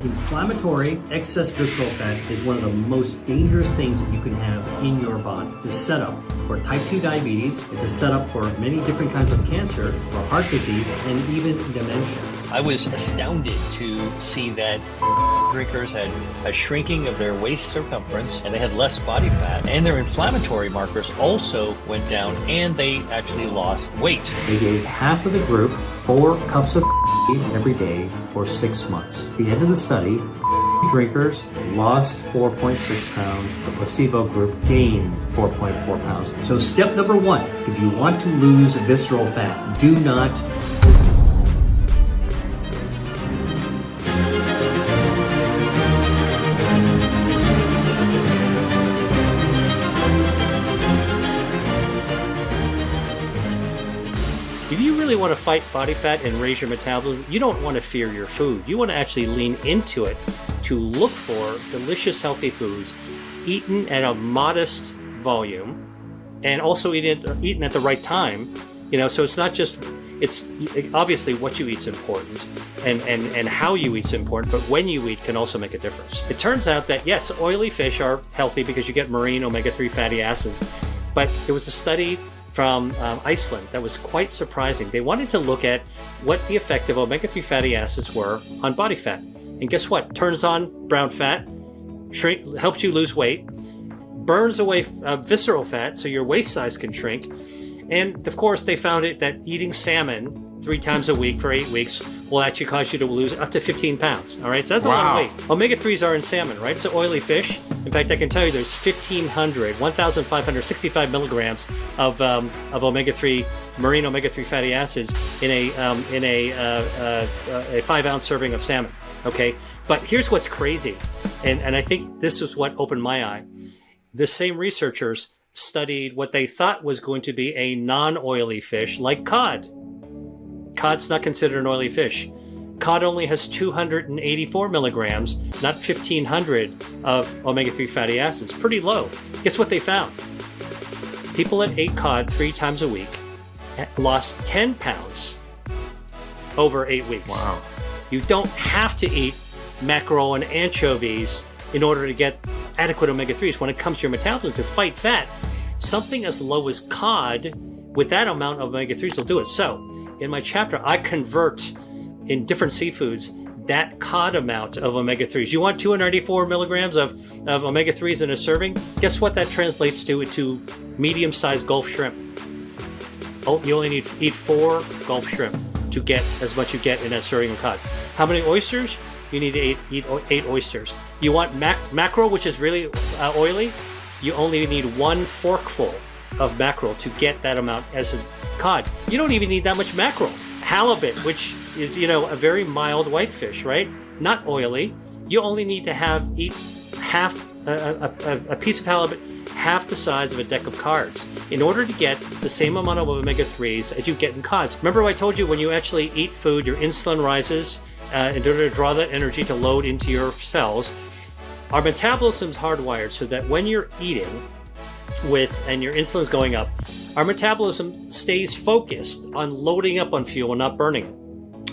Inflammatory excess visceral fat is one of the most dangerous things that you can have in your body. It's a setup for type 2 diabetes, it's a setup for many different kinds of cancer, for heart disease, and even dementia. I was astounded to see that drinkers had a shrinking of their waist circumference, and they had less body fat, and their inflammatory markers also went down, and they actually lost weight. They gave half of the group 4 cups of every day for 6 months. At the end of the study, drinkers lost 4.6 pounds. The placebo group gained 4.4 pounds. So step number 1, if you want to lose visceral fat, do not If you really want to fight body fat and raise your metabolism, you don't want to fear your food. You want to actually lean into it to look for delicious, healthy foods, eaten at a modest volume, and also eaten at the right time. So it's not just, it's obviously what you eat is important, and how you eat is important, but when you eat can also make a difference. It turns out that yes, oily fish are healthy because you get marine omega-3 fatty acids, but there was a study from Iceland that was quite surprising. They wanted to look at what the effect of omega-3 fatty acids were on body fat. And guess what? Turns on brown fat, helps you lose weight, burns away visceral fat so your waist size can shrink. And of course, they found it that eating salmon 3 times a week for 8 weeks will actually cause you to lose up to 15 pounds. All right, so that's a lot of weight. Omega-3s are in salmon, right? It's an oily fish. In fact, I can tell you there's 1,565 milligrams of omega-3, marine omega-3 fatty acids in a 5-ounce serving of salmon. Okay, but here's what's crazy, and I think this is what opened my eye. The same researchers studied what they thought was going to be a non-oily fish like cod. Cod's not considered an oily fish. Cod only has 284 milligrams, not 1,500 of omega-3 fatty acids. Pretty low. Guess what they found? People that ate cod 3 times a week lost 10 pounds over 8 weeks. Wow. You don't have to eat mackerel and anchovies in order to get adequate omega-3s when it comes to your metabolism to fight fat. Something as low as cod with that amount of omega-3s will do it. So in my chapter, I convert in different seafoods that cod amount of omega-3s. You want 294 milligrams of omega-3s in a serving? Guess what that translates to medium-sized Gulf shrimp. Oh, you only need to eat 4 Gulf shrimp to get as much you get in a serving of cod. How many oysters? You need to eat 8 oysters. You want mackerel, which is really oily? You only need 1 forkful of mackerel to get that amount as a cod. You don't even need that much mackerel. Halibut, which is, a very mild whitefish, right? Not oily. You only need to eat half a piece of halibut half the size of a deck of cards in order to get the same amount of omega-3s as you get in cods. Remember I told you when you actually eat food, your insulin rises in order to draw that energy to load into your cells. Our metabolism is hardwired so that when you're eating and your insulin's going up, our metabolism stays focused on loading up on fuel and not burning it.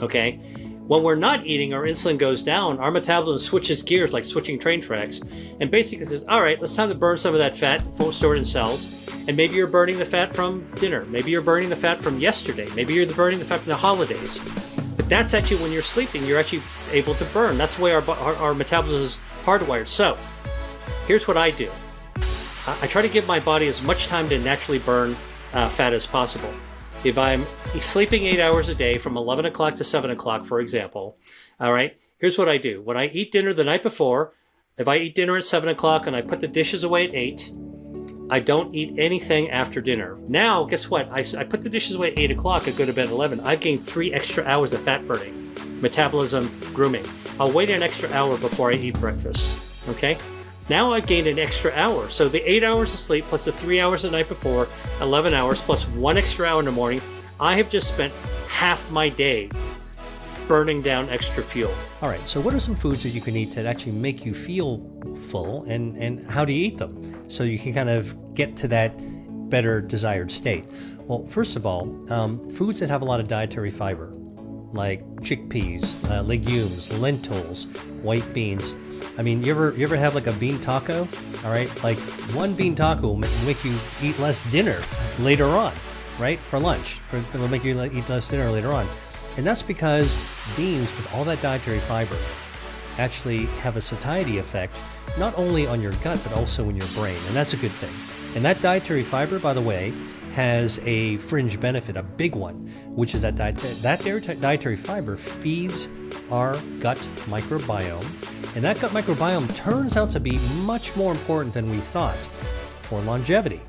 Okay? When we're not eating, our insulin goes down, our metabolism switches gears like switching train tracks, and basically says, all right, it's time to burn some of that fat stored in cells, and maybe you're burning the fat from dinner, maybe you're burning the fat from yesterday, maybe you're burning the fat from the holidays. But that's actually when you're sleeping, you're actually able to burn. That's the way our metabolism is hardwired. So, here's what I do. I try to give my body as much time to naturally burn fat as possible. If I'm sleeping 8 hours a day from 11 o'clock to 7 o'clock, for example, all right, here's what I do. When I eat dinner the night before, if I eat dinner at 7 o'clock and I put the dishes away at 8, I don't eat anything after dinner. Now, guess what? I put the dishes away at 8 o'clock, I go to bed at 11. I've gained 3 extra hours of fat burning, metabolism, grooming. I'll wait an extra hour before I eat breakfast, okay? Now I've gained an extra hour. So the 8 hours of sleep plus the 3 hours the night before, 11 hours plus 1 extra hour in the morning, I have just spent half my day burning down extra fuel. All right, so what are some foods that you can eat that actually make you feel full, and how do you eat them so you can kind of get to that better desired state? Well, first of all, foods that have a lot of dietary fiber. like chickpeas, legumes, lentils, white beans. I mean, you ever have like a bean taco? All right, like one bean taco will make you eat less dinner later on, right? For lunch, it'll make you eat less dinner later on, and that's because beans, with all that dietary fiber, actually have a satiety effect not only on your gut but also in your brain, and that's a good thing. And that dietary fiber, by the way, has a fringe benefit, a big one, which is that dietary fiber feeds our gut microbiome, and that gut microbiome turns out to be much more important than we thought for longevity.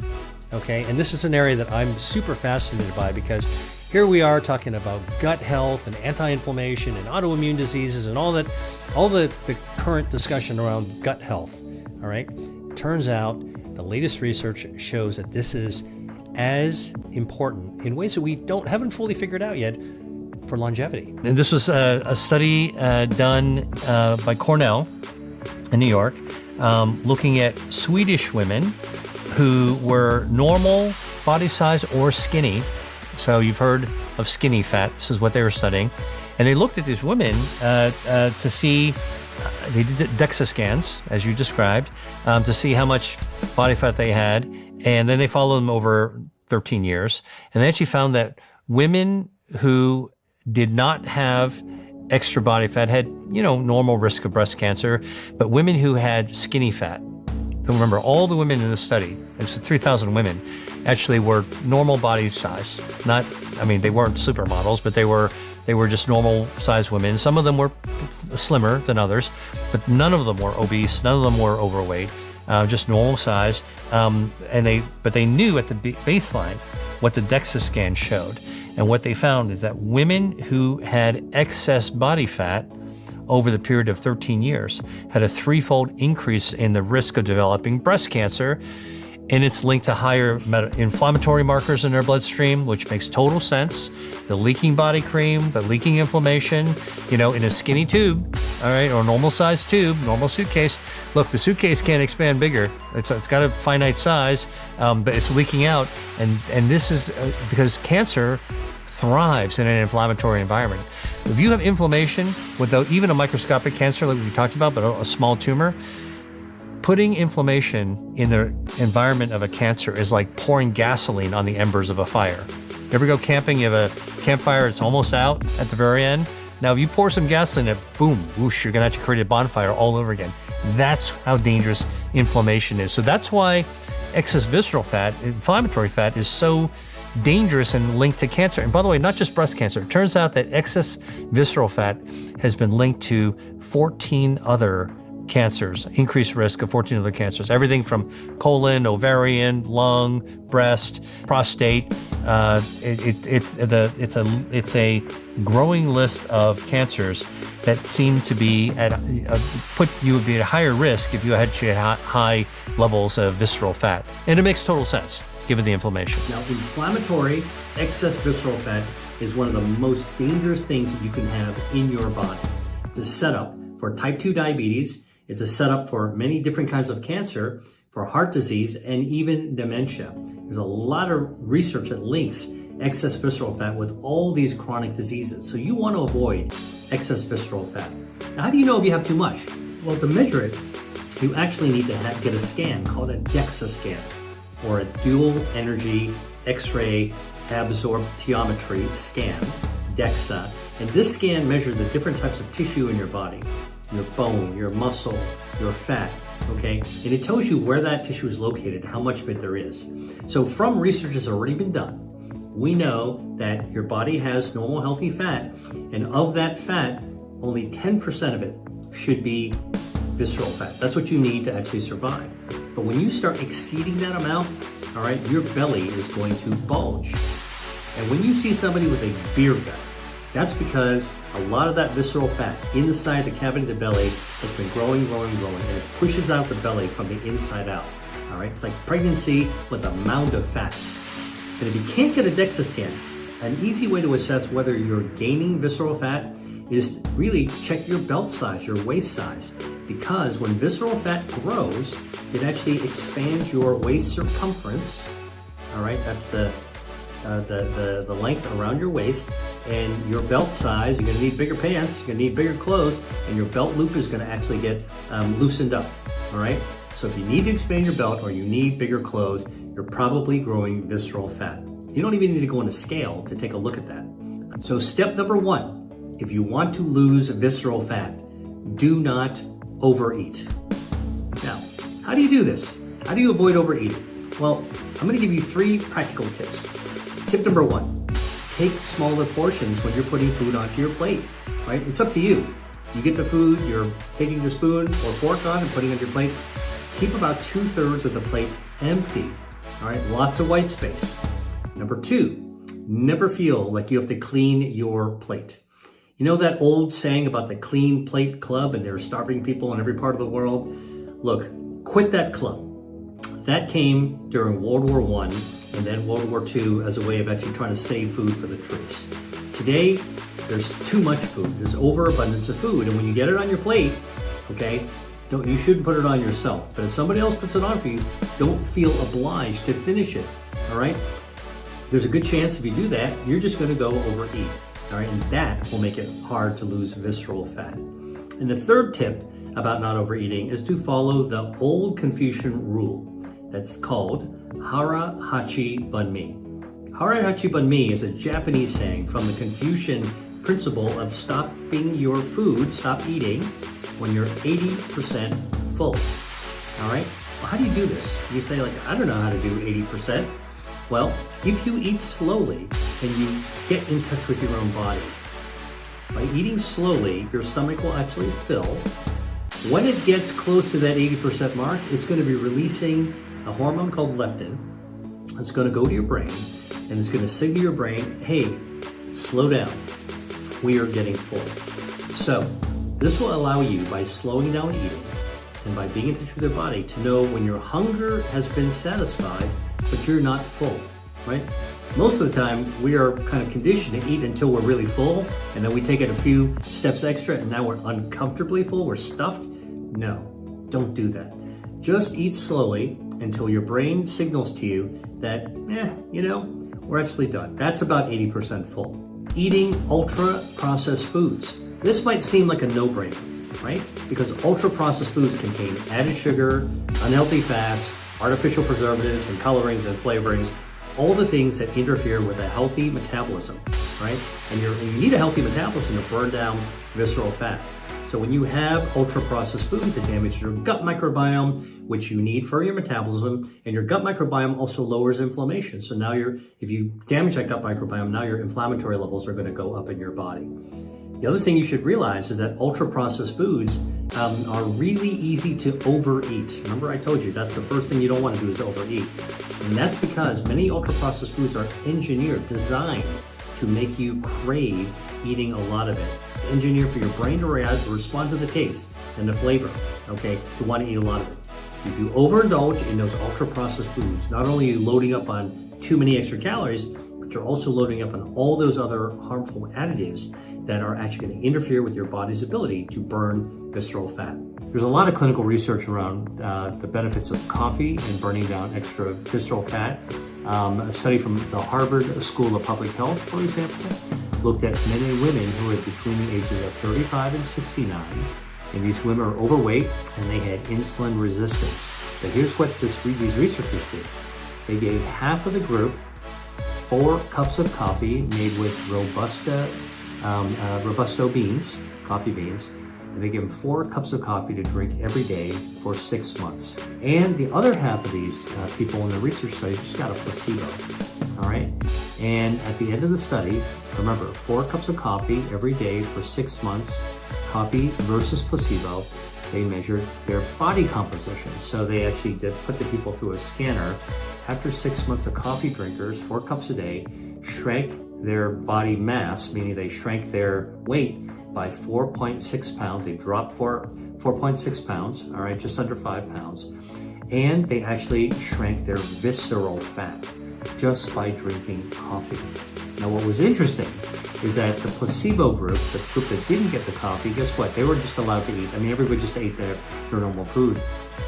Okay, and this is an area that I'm super fascinated by, because here we are talking about gut health and anti-inflammation and autoimmune diseases and all the current discussion around gut health. All right, turns out the latest research shows that this is as important in ways that we haven't fully figured out yet for longevity. And this was a study done by Cornell in New York, looking at Swedish women who were normal body size or skinny. So you've heard of skinny fat. This is what they were studying. And they looked at these women to see, they did DEXA scans, as you described, to see how much body fat they had. And then they followed them over 13 years. And they actually found that women who did not have extra body fat had, normal risk of breast cancer. But women who had skinny fat, remember, all the women in the study, it's 3,000 women, actually were normal body size. They weren't supermodels, but they were just normal sized women. Some of them were slimmer than others, but none of them were obese. None of them were overweight, just normal size. But they knew at the baseline what the DEXA scan showed. And what they found is that women who had excess body fat over the period of 13 years had a threefold increase in the risk of developing breast cancer. And it's linked to higher inflammatory markers in their bloodstream, which makes total sense. The leaking body cream, the leaking inflammation, in a skinny tube, all right, or normal size tube, normal suitcase. Look, the suitcase can't expand bigger. It's got a finite size, but it's leaking out. And this is because cancer thrives in an inflammatory environment. If you have inflammation without even a microscopic cancer like we talked about, but a small tumor, putting inflammation in the environment of a cancer is like pouring gasoline on the embers of a fire. You ever go camping, you have a campfire, it's almost out at the very end. Now, if you pour some gasoline in it, boom, whoosh, you're gonna have to create a bonfire all over again. That's how dangerous inflammation is. So that's why excess visceral fat, inflammatory fat, is so dangerous and linked to cancer. And by the way, not just breast cancer. It turns out that excess visceral fat has been linked to 14 other cancers, increased risk of 14 other cancers, everything from colon, ovarian, lung, breast, prostate. It's a growing list of cancers that seem to be you would be at a higher risk if you had high levels of visceral fat. And it makes total sense given the inflammation. Now, inflammatory excess visceral fat is one of the most dangerous things that you can have in your body. It's a setup for type 2 diabetes. It's a setup for many different kinds of cancer, for heart disease, and even dementia. There's a lot of research that links excess visceral fat with all these chronic diseases. So you want to avoid excess visceral fat. Now, how do you know if you have too much? Well, to measure it, you actually need to get a scan called a DEXA scan, or a dual energy X-ray absorptiometry scan, DEXA. And this scan measures the different types of tissue in your body, your bone, your muscle, your fat, okay? And it tells you where that tissue is located, how much of it there is. So from research that's already been done, we know that your body has normal healthy fat, and of that fat, only 10% of it should be visceral fat. That's what you need to actually survive. But when you start exceeding that amount, all right, your belly is going to bulge. And when you see somebody with a beer gut, that's because a lot of that visceral fat inside the cavity of the belly has been growing, and it pushes out the belly from the inside out. All right, it's like pregnancy with a mound of fat. And if you can't get a DEXA scan, an easy way to assess whether you're gaining visceral fat is really check your belt size, your waist size. Because when visceral fat grows, it actually expands your waist circumference. All right, that's the length around your waist, and your belt size, you're gonna need bigger pants, you're gonna need bigger clothes, and your belt loop is gonna actually get loosened up, all right? So if you need to expand your belt or you need bigger clothes, you're probably growing visceral fat. You don't even need to go on a scale to take a look at that. So step number one, if you want to lose visceral fat, do not overeat. Now, how do you do this? How do you avoid overeating? Well, I'm gonna give you 3 practical tips. Tip number 1, take smaller portions when you're putting food onto your plate, right? It's up to you. You get the food, you're taking the spoon or fork on and putting it on your plate. Keep about 2/3 of the plate empty, all right? Lots of white space. Number 2, never feel like you have to clean your plate. You know that old saying about the Clean Plate Club and they're starving people in every part of the world? Look, quit that club. That came during World War I and then World War II as a way of actually trying to save food for the troops. Today, there's too much food. There's overabundance of food. And when you get it on your plate, okay, you shouldn't put it on yourself. But if somebody else puts it on for you, don't feel obliged to finish it, all right? There's a good chance if you do that, you're just gonna go overeat, all right? And that will make it hard to lose visceral fat. And the third tip about not overeating is to follow the old Confucian rule that's called Hara Hachi Bun Mi. Hara Hachi Bun Mi is a Japanese saying from the Confucian principle of stopping your food, stop eating, when you're 80% full, all right? Well, how do you do this? You say like, I don't know how to do 80%. Well, if you eat slowly and you get in touch with your own body, by eating slowly, your stomach will actually fill. When it gets close to that 80% mark, it's going to be releasing a hormone called leptin. It's going to go to your brain and it's going to signal your brain, hey, slow down. We are getting full. So this will allow you, by slowing down eating and by being in touch with your body, to know when your hunger has been satisfied, but you're not full, right? Most of the time, we are kind of conditioned to eat until we're really full, and then we take it a few steps extra, and now we're uncomfortably full, we're stuffed. No, don't do that. Just eat slowly until your brain signals to you that, we're actually done. That's about 80% full. Eating ultra-processed foods. This might seem like a no-brainer, right? Because ultra-processed foods contain added sugar, unhealthy fats, artificial preservatives and colorings and flavorings, all the things that interfere with a healthy metabolism, right? And you need a healthy metabolism to burn down visceral fat. So when you have ultra-processed foods, it damages your gut microbiome, which you need for your metabolism, and your gut microbiome also lowers inflammation. So now if you damage that gut microbiome, now your inflammatory levels are going to go up in your body. The other thing you should realize is that ultra-processed foods are really easy to overeat. Remember I told you that's the first thing you don't want to do is overeat. And that's because many ultra-processed foods are engineered, designed to make you crave eating a lot of it. It's engineered for your brain to respond to the taste and the flavor, okay, to want to eat a lot of it. If you overindulge in those ultra-processed foods, not only are you loading up on too many extra calories, but you're also loading up on all those other harmful additives that are actually going to interfere with your body's ability to burn visceral fat. There's a lot of clinical research around the benefits of coffee and burning down extra visceral fat. A study from the Harvard School of Public Health, for example, looked at men and women who were between the ages of 35 and 69. And these women are overweight and they had insulin resistance. But here's what these researchers did. They gave half of the group 4 cups of coffee made with Robusto beans, coffee beans, and they give them 4 cups of coffee to drink every day for 6 months. And the other half of these people in the research study just got a placebo, all right? And at the end of the study, remember, 4 cups of coffee every day for 6 months, coffee versus placebo, they measured their body composition. So they actually put the people through a scanner. After 6 months, the coffee drinkers, 4 cups a day, shrank their body mass, meaning they shrank their weight by 4.6 pounds. They dropped 4.6 pounds, all right, just under 5 pounds. And they actually shrank their visceral fat just by drinking coffee. Now, what was interesting is that the placebo group, the group that didn't get the coffee, guess what? They were just allowed to eat. I mean, everybody just ate their normal food.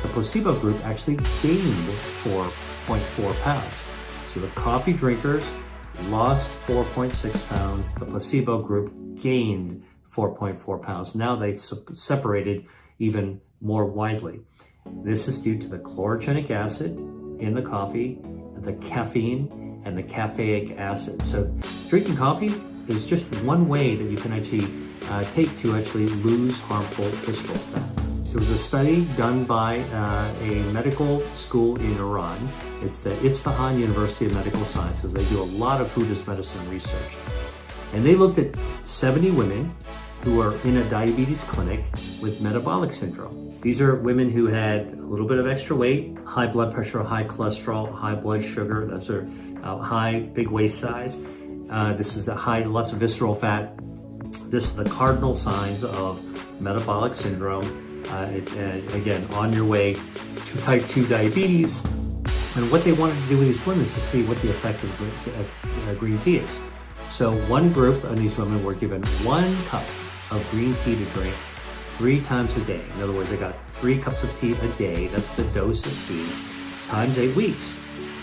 The placebo group actually gained 4.4 pounds. So the coffee drinkers lost 4.6 pounds. The placebo group gained 4.4 pounds. Now they separated even more widely. This is due to the chlorogenic acid in the coffee, the caffeine, and the caffeic acid. So drinking coffee is just one way that you can actually take to actually lose harmful visceral fat. So it was a study done by a medical school in Iran. It's the Isfahan University of Medical Sciences. They do a lot of food as medicine research. And they looked at 70 women who are in a diabetes clinic with metabolic syndrome. These are women who had a little bit of extra weight, high blood pressure, high cholesterol, high blood sugar. Those are high, big waist size. This is a high, lots of visceral fat. This is the cardinal signs of metabolic syndrome. Again, on your way to type 2 diabetes. And what they wanted to do with these women is to see what the effect of green tea is. So one group of these women were given 1 cup of green tea to drink 3 times a day. In other words, they got 3 cups of tea a day. That's the dose of tea times 8 weeks.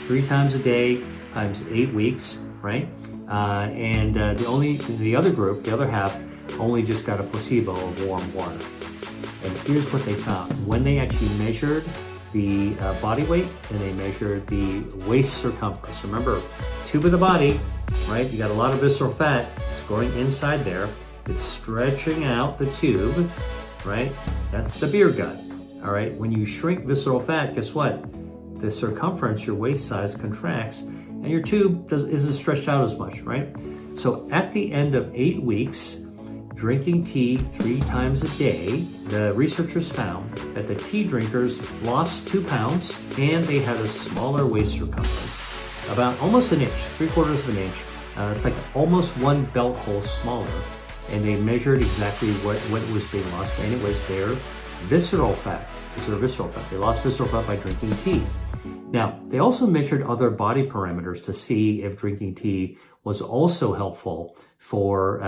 3 times a day times 8 weeks, right? The other group, the other half, only just got a placebo of warm water. And here's what they found. When they actually measured the body weight and they measured the waist circumference. Remember, tube of the body, right? You got a lot of visceral fat. It's going inside there. It's stretching out the tube, right? That's the beer gut, all right? When you shrink visceral fat, guess what? The circumference, your waist size contracts, and your tube isn't stretched out as much, right? So at the end of 8 weeks, drinking tea 3 times a day, the researchers found that the tea drinkers lost 2 pounds and they had a smaller waist circumference, about almost an inch, 3/4 of an inch. It's like almost 1 belt hole smaller. And they measured exactly what was being lost, and it was their visceral fat. It's their visceral fat. They lost visceral fat by drinking tea. Now, they also measured other body parameters to see if drinking tea was also helpful for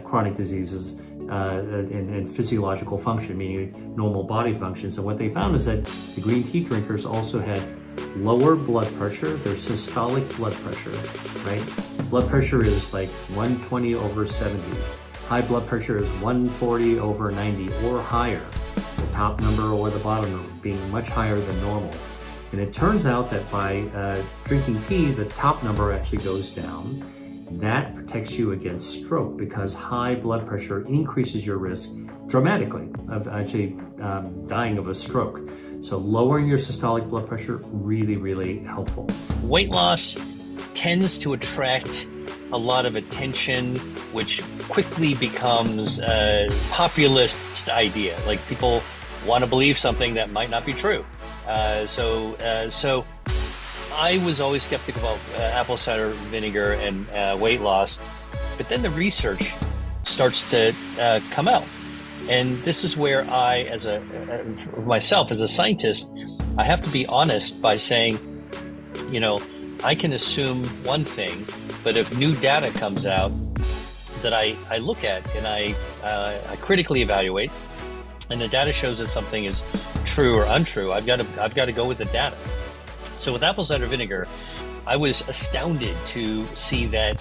chronic diseases and physiological function, meaning normal body functions. And what they found is that the green tea drinkers also had lower blood pressure, their systolic blood pressure, right? Blood pressure is like 120/70. High blood pressure is 140/90 or higher. The top number or the bottom number being much higher than normal. And it turns out that by drinking tea, the top number actually goes down. That protects you against stroke because high blood pressure increases your risk dramatically of actually dying of a stroke. So lowering your systolic blood pressure, really, really helpful. Weight loss tends to attract a lot of attention, which quickly becomes a populist idea. Like people want to believe something that might not be true. So I was always skeptical about apple cider vinegar and weight loss, but then the research starts to come out. And this is where I, myself as a scientist, I have to be honest by saying, I can assume one thing, but if new data comes out that I look at and I critically evaluate, and the data shows that something is true or untrue, I've got to go with the data. So with apple cider vinegar, I was astounded to see that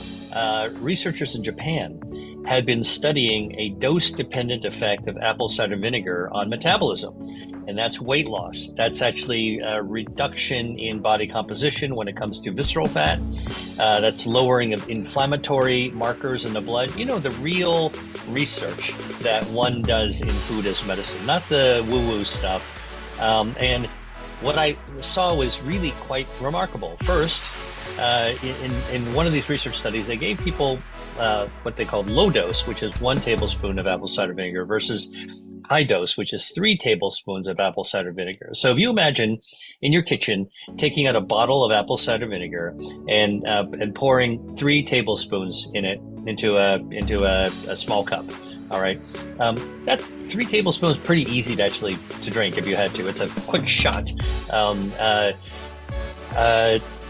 researchers in Japan had been studying a dose-dependent effect of apple cider vinegar on metabolism, and that's weight loss. That's actually a reduction in body composition when it comes to visceral fat. That's lowering of inflammatory markers in the blood. The real research that one does in food as medicine, not the woo-woo stuff. And what I saw was really quite remarkable. First, in one of these research studies, they gave people what they called low dose, which is 1 tablespoon of apple cider vinegar, versus high dose, which is 3 tablespoons of apple cider vinegar. So if you imagine in your kitchen taking out a bottle of apple cider vinegar and pouring 3 tablespoons in it into a small cup. All right, that 3 tablespoons is pretty easy to drink if you had to. It's a quick shot.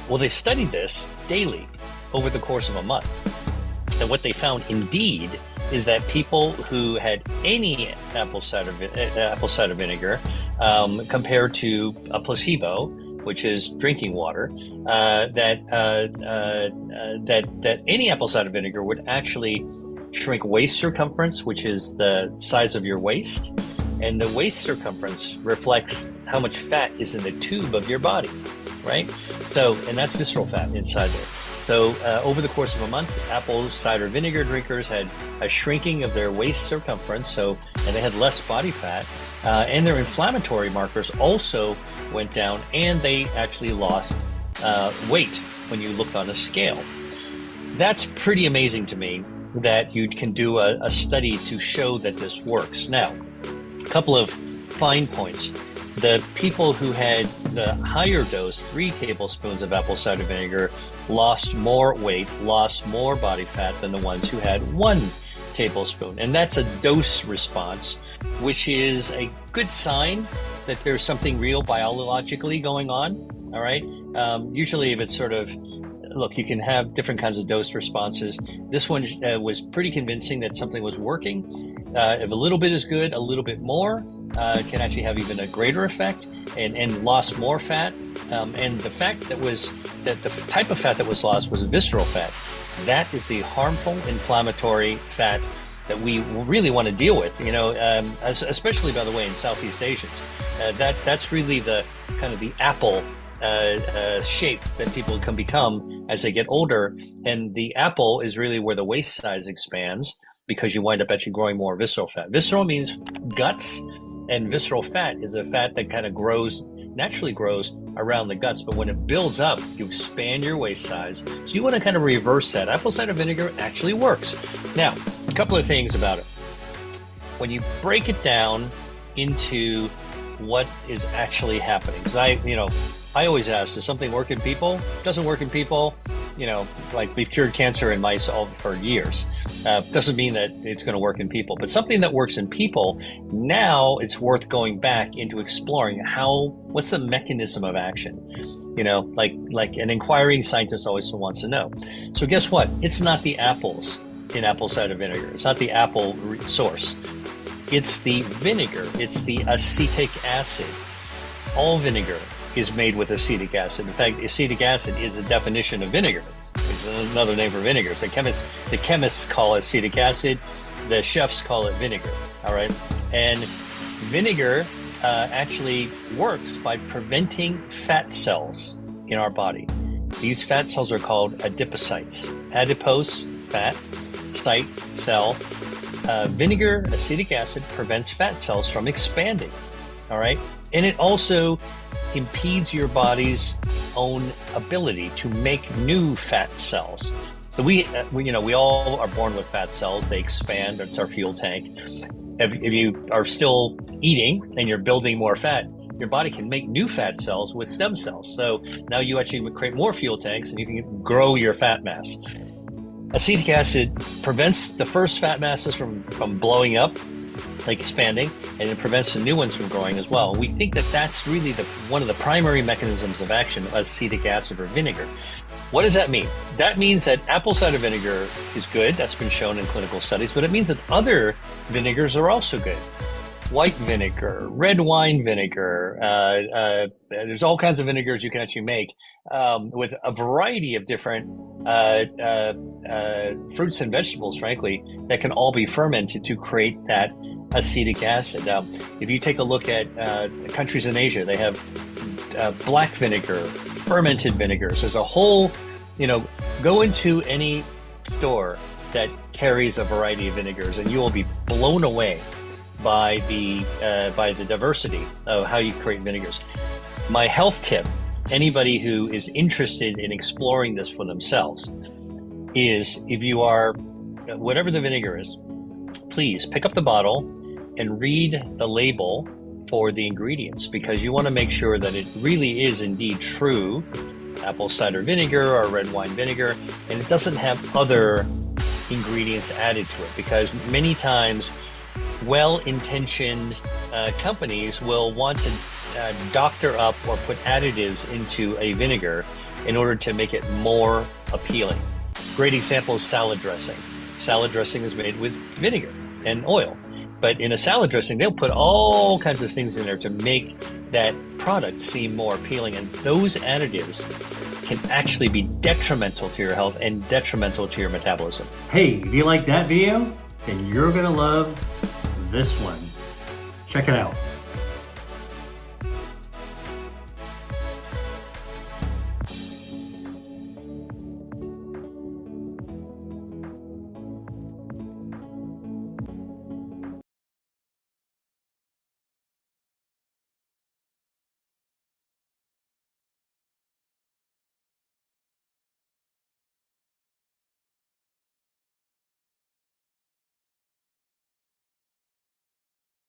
Well, they studied this daily over the course of a month. And what they found indeed is that people who had any apple cider vinegar compared to a placebo which is drinking water, that any apple cider vinegar would actually shrink waist circumference, which is the size of your waist, and the waist circumference reflects how much fat is in the tube of your body, right? So, and that's visceral fat inside there. So over the course of a month, apple cider vinegar drinkers had a shrinking of their waist circumference, and they had less body fat, and their inflammatory markers also went down, and they actually lost weight when you looked on a scale. That's pretty amazing to me that you can do a study to show that this works. Now, a couple of fine points. The people who had the higher dose, 3 tablespoons of apple cider vinegar, lost more weight, lost more body fat than the ones who had 1 tablespoon. And that's a dose response, which is a good sign that there's something real biologically going on. All right. Usually if it's sort of, look, you can have different kinds of dose responses. This one was pretty convincing that something was working. If a little bit is good, a little bit more can actually have even a greater effect and lost more fat. And the fact that the type of fat that was lost was visceral fat. That is the harmful inflammatory fat that we really want to deal with, especially, by the way, in Southeast Asians. That's really the kind of the apple shape that people can become as they get older. And the apple is really where the waist size expands, because you wind up actually growing more visceral fat. Visceral means guts, and visceral fat is a fat that kind of naturally grows around the guts. But when it builds up, you expand your waist size. So you want to kind of reverse that. Apple cider vinegar actually works. Now, a couple of things about it. When you break it down into what is actually happening, because I always ask, does something work in people? It doesn't work in people. Like we've cured cancer in mice for years. Doesn't mean that it's going to work in people, but something that works in people, now it's worth going back into exploring what's the mechanism of action? Like an inquiring scientist always wants to know. So guess what? It's not the apples in apple cider vinegar. It's not the apple source. It's the vinegar. It's the acetic acid. All vinegar is made with acetic acid. In fact, acetic acid is a definition of vinegar. It's another name for vinegar. So the chemists call it acetic acid. The chefs call it vinegar. All right. And vinegar actually works by preventing fat cells in our body. These fat cells are called adipocytes. Adipose, fat, site, cell. Vinegar, acetic acid, prevents fat cells from expanding. All right. And it also impedes your body's own ability to make new fat cells. So we all are born with fat cells. They expand. It's our fuel tank. If you are still eating and you're building more fat, your body can make new fat cells with stem cells. So now you actually create more fuel tanks and you can grow your fat mass. Acetic acid prevents the first fat masses from blowing up, like expanding, and it prevents the new ones from growing as well. We think that that's really one of the primary mechanisms of action of acetic acid or vinegar. What does that mean? That means that apple cider vinegar is good. That's been shown in clinical studies, but it means that other vinegars are also good. White vinegar, red wine vinegar, there's all kinds of vinegars you can actually make with a variety of different fruits and vegetables, frankly, that can all be fermented to create that acetic acid. If you take a look at countries in Asia, they have black vinegar, fermented vinegars. There's a whole, go into any store that carries a variety of vinegars and you will be blown away by the diversity of how you create vinegars. My health tip, anybody who is interested in exploring this for themselves, is if you are, whatever the vinegar is, please pick up the bottle and read the label for the ingredients, because you want to make sure that it really is indeed true apple cider vinegar or red wine vinegar, and it doesn't have other ingredients added to it, because many times well-intentioned companies will want to doctor up or put additives into a vinegar in order to make it more appealing. Great example is salad dressing. Salad dressing is made with vinegar and oil. But in a salad dressing, they'll put all kinds of things in there to make that product seem more appealing. And those additives can actually be detrimental to your health and detrimental to your metabolism. Hey, if you like that video, then you're gonna love this one. Check it out.